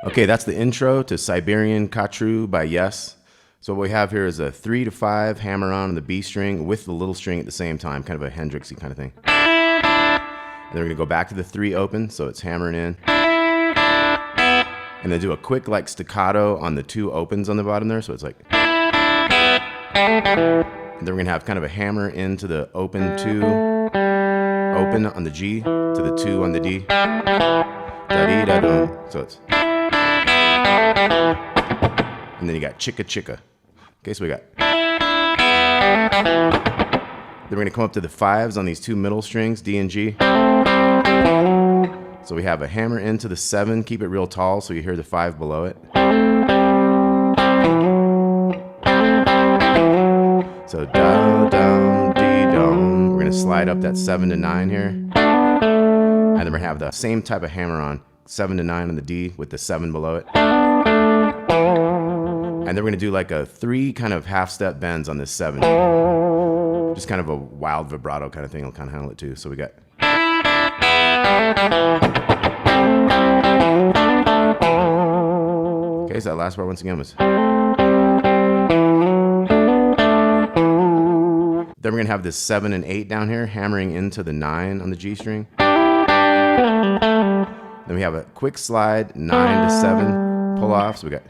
Okay, that's the intro to Siberian Khatru by Yes. So what we have here is a 3 to 5 hammer-on the B string with the little string at the same time, kind of a Hendrixy kind of thing. And then we're gonna go back to the 3 open, so it's hammering in. And then do a quick like staccato on the 2 opens on the bottom there, so it's like. And then we're gonna have kind of a hammer into the open 2, open on the G, to the 2 on the D. Da-dee-da-dum. So it's. And then you got chicka chicka. Okay, so we got. Then we're gonna come up to the 5s on these 2 middle strings, D and G. So we have a hammer into the 7, keep it real tall so you hear the 5 below it. So da, dum, dee, dum. We're gonna slide up that 7 to 9 here. And then we're gonna have the same type of hammer on, 7 to 9 on the D with the 7 below it. And then we're gonna do like a 3 kind of half-step bends on this 7. Just kind of a wild vibrato kind of thing. It'll kind of handle it too. So we got. Okay, so that last part once again was. Then we're gonna have this 7 and 8 down here, hammering into the 9 on the G string. Then we have a quick slide, 9 to 7, pull off. So we got.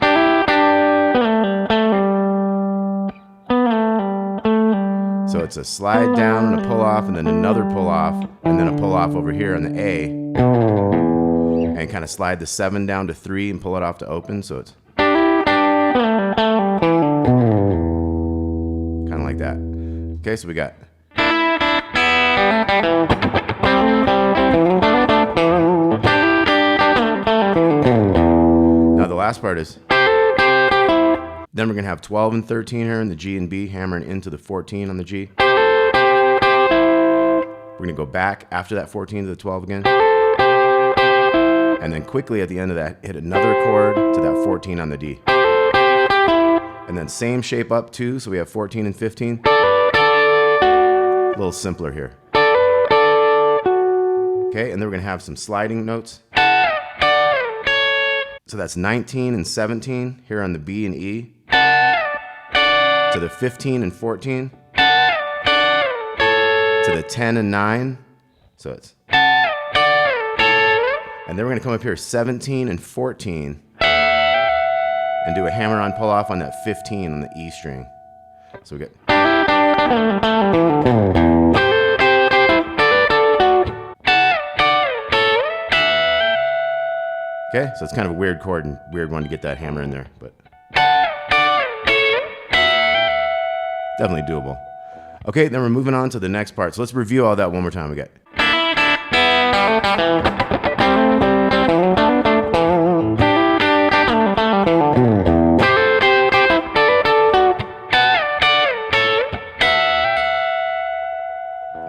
So it's a slide down and a pull off, and then another pull off, and then a pull off over here on the A. And kind of slide the 7 down to 3 and pull it off to open. So it's kind of like that. Okay, so we got. Now the last part is. Then we're gonna have 12 and 13 here in the G and B, hammering into the 14 on the G. We're gonna go back after that 14 to the 12 again. And then quickly at the end of that, hit another chord to that 14 on the D. And then same shape up too, so we have 14 and 15. A little simpler here. Okay, and then we're gonna have some sliding notes. So that's 19 and 17 here on the B and E. To the 15 and 14. To the 10 and 9. So it's. And then we're gonna come up here 17 and 14 and do a hammer-on pull-off on that 15 on the E string. So we get. Okay, so it's kind of a weird chord and weird one to get that hammer in there, but definitely doable. Okay, then we're moving on to the next part. So let's review all that one more time. We got.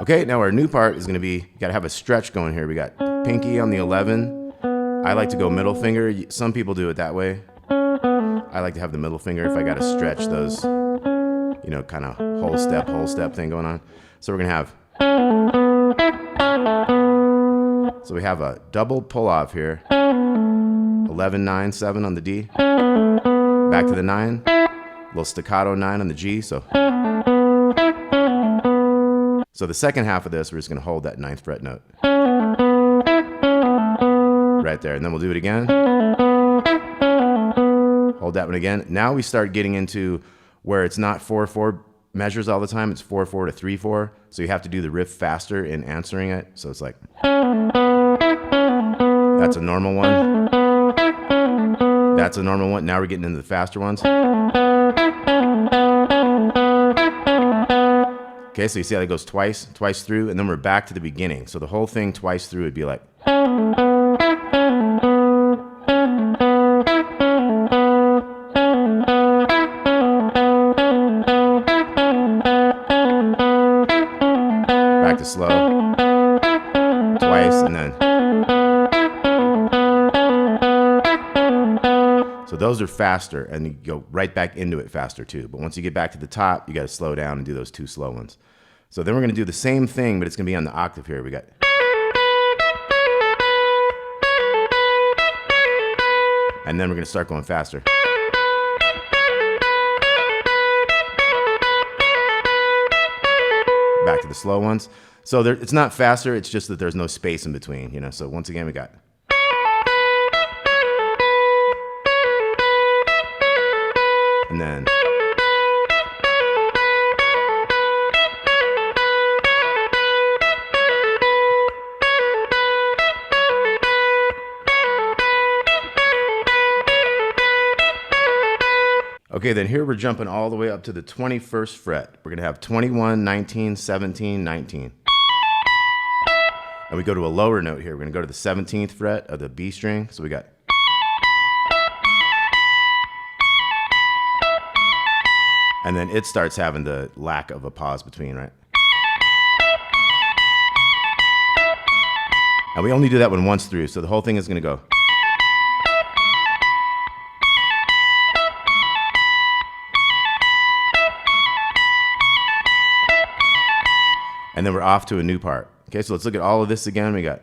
Okay, now our new part is gonna be, you gotta have a stretch going here. We got pinky on the 11. I like to go middle finger. Some people do it that way. I like to have the middle finger if I gotta stretch those, you know, kind of whole step thing going on. So we're gonna have. So we have a double pull off here. 11, 9, 7 on the D. Back to the 9. Little staccato 9 on the G. So the second half of this, we're just gonna hold that 9th fret note. Right there, and then we'll do it again. Hold that one again. Now we start getting into where it's not 4/4 measures all the time. It's 4/4 to 3/4. So you have to do the riff faster in answering it. So it's like. That's a normal one. That's a normal one. Now we're getting into the faster ones. Okay, so you see how it goes twice through, and then we're back to the beginning. So the whole thing twice through would be like. Back to slow. Twice, and then. So those are faster, and you go right back into it faster too. But once you get back to the top, you got to slow down and do those 2 slow ones. So then we're going to do the same thing, but it's going to be on the octave here. We got. And then we're gonna start going faster. Back to the slow ones. So it's not faster, it's just that there's no space in between, you know. So once again, we got. And then. Okay, then here we're jumping all the way up to the 21st fret. We're gonna have 21, 19, 17, 19. And we go to a lower note here. We're gonna go to the 17th fret of the B string. So we got. And then it starts having the lack of a pause between, right? And we only do that one once through, so the whole thing is gonna go. And then we're off to a new part. Okay, so let's look at all of this again. We got.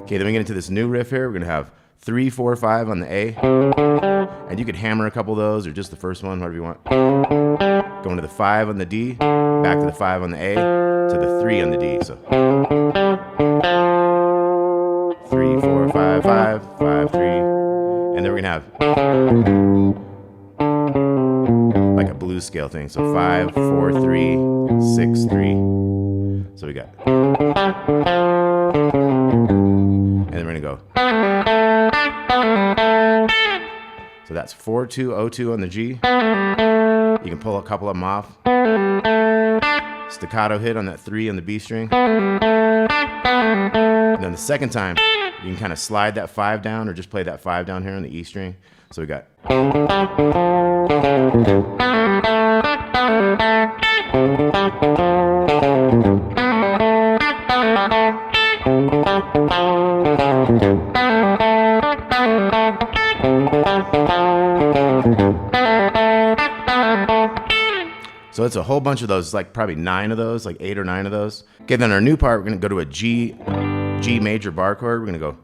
Okay, then we get into this new riff here. We're gonna have 3, 4, 5 on the A. And you could hammer a couple of those or just the first one, whatever you want. Going to the 5 on the D, back to the 5 on the A, to the 3 on the D. So 3, 4, 5, 5, 5, 3. And then we're gonna have like a blues scale thing. So 5, 4, 3, 6, 3. So we got. And then we're gonna go. So that's 4, 2, 0, 2 on the G. You can pull a couple of them off. Staccato hit on that 3 on the B string. And then the second time, you can kind of slide that 5 down or just play that 5 down here on the E string. So we got. So it's a whole bunch of those, like probably 9 of those, like 8 or 9 of those. Okay, then our new part, we're gonna go to a G major bar chord. We're gonna go.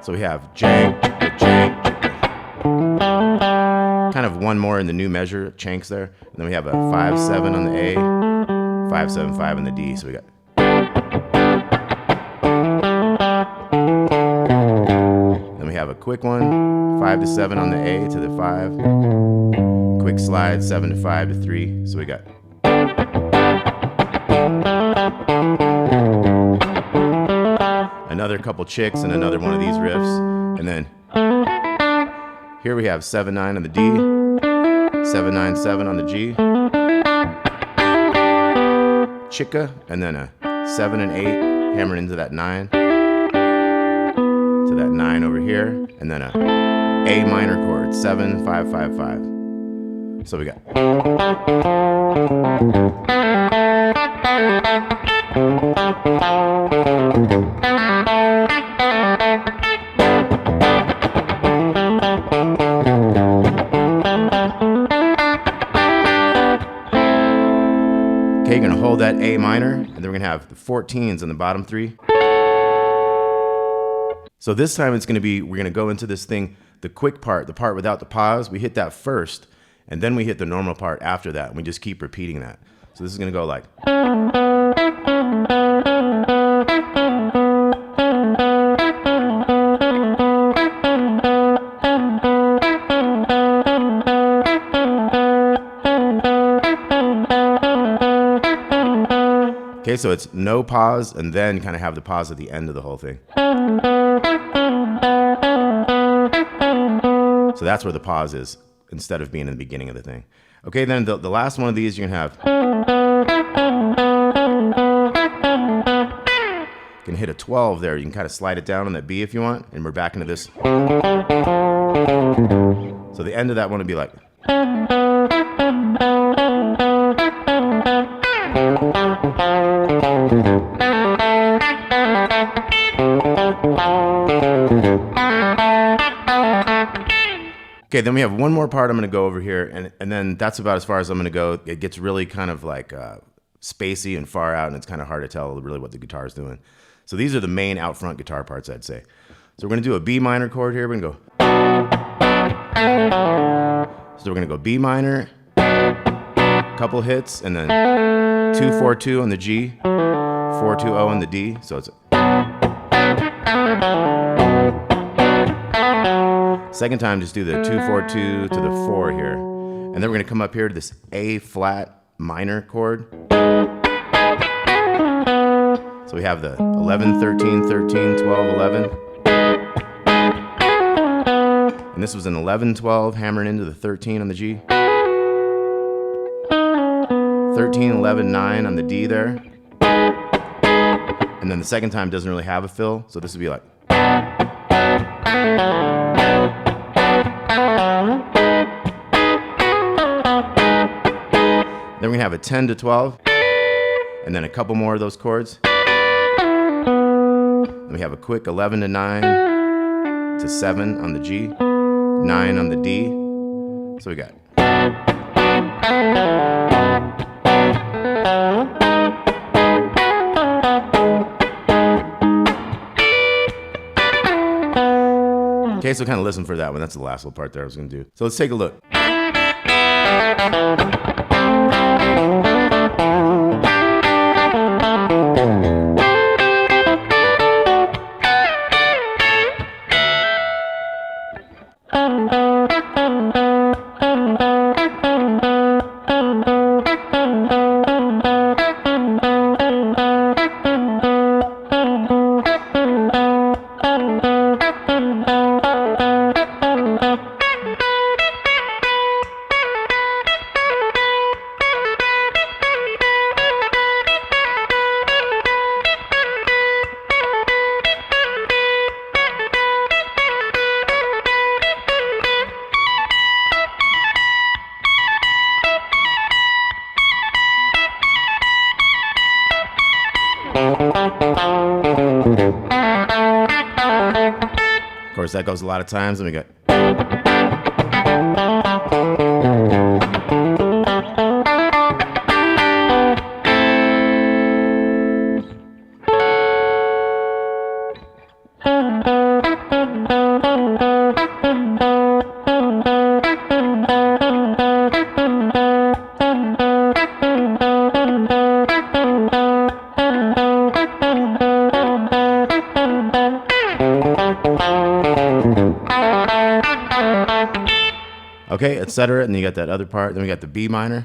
So we have jank, jank, kind of one more in the new measure, chanks there. And then we have a 5, 7 on the A, 5, 7, 5 on the D. So we got. Then we have a quick one, 5 to 7 on the A to the 5. Quick slide, 7 to 5 to 3. So we got. Another couple chicks and another one of these riffs. And then here we have 7, 9 on the D, 7, 9, 7 on the G. Chicka, and then a 7 and 8 hammered into that 9. To that 9 over here. And then a A minor chord, 7, 5, 5, 5. So we got. Okay, you're gonna hold that A minor, and then we're gonna have the 14s on the bottom 3. So this time it's gonna be, we're gonna go into this thing, the quick part, the part without the pause, we hit that first, and then we hit the normal part after that, and we just keep repeating that. So this is gonna go like. Okay, so it's no pause and then kind of have the pause at the end of the whole thing. So that's where the pause is, instead of being in the beginning of the thing. Okay, then the last one of these you can have. You can hit a 12 there. You can kind of slide it down on that B if you want, and we're back into this. So the end of that one would be like. Okay, then we have one more part I'm going to go over here, and then that's about as far as I'm going to go. It gets really kind of like spacey and far out, and it's kind of hard to tell really what the guitar is doing. So these are the main out front guitar parts, I'd say. So we're going to do a B minor chord here. We're going to go. So we're going to go B minor, couple hits, and then 2-4-2 on the G, 4-2-0 on the D. So it's second time, just do the 2-4-2 to the 4 here. And then we're going to come up here to this A flat minor chord. So we have the 11, 13, 13, 12, 11. And this was an 11, 12 hammering into the 13 on the G. 13, 11, 9 on the D there. And then the second time doesn't really have a fill, so this would be like. Then we're going to have a 10 to 12, and then a couple more of those chords. Then we have a quick 11 to 9 to 7 on the G, 9 on the D. So we got. Okay, so kind of listen for that one. That's the last little part there I was going to do. So let's take a look. Of course, that goes a lot of times, and we got. Okay, etc. And then you got that other part. Then we got the B minor.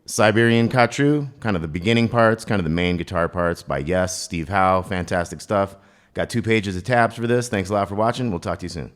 Siberian Khatru, kind of the beginning parts, kind of the main guitar parts by Steve Howe. Fantastic stuff. Got 2 pages of tabs for this. Thanks a lot for watching. We'll talk to you soon.